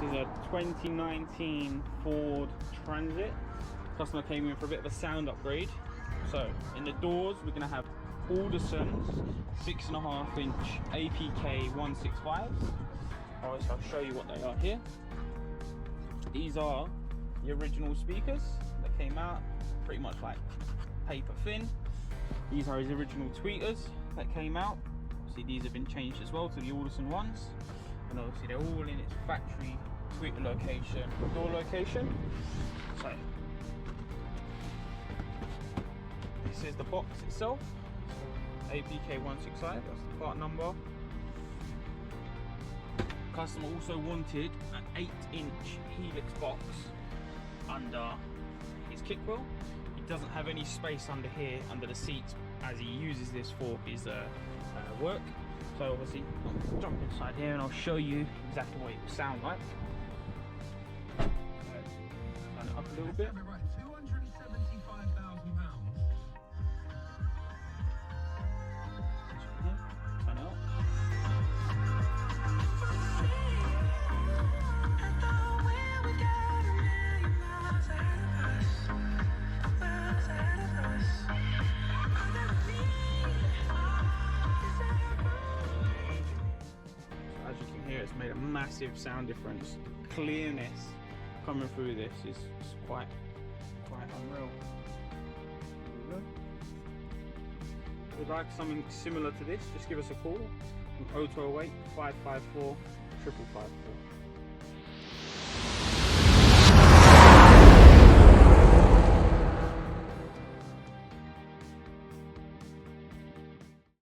is a 2019 Ford Transit. Customer came in for a bit of a sound upgrade. So in the doors, we're gonna have Audison's 6.5 inch APK 165s. Alright, I'll show you what they are here. These are the original speakers that came out, pretty much like paper thin. These are his original tweeters that came out. See, these have been changed as well to the Audison ones, and obviously they're all in its factory tweeter location, door location. So this is the box itself, APK 165, that's the part number. Customer also wanted an 8-inch Helix box under his kick wheel. He doesn't have any space under here, under the seats, as he uses this for his work. So obviously, I'll jump inside here and I'll show you exactly what it will sound like. So, turn it up a little bit. Turn it up. It's made a massive sound difference. Clearness coming through this is quite unreal. If you'd like something similar to this, just give us a call on 0208 554 554.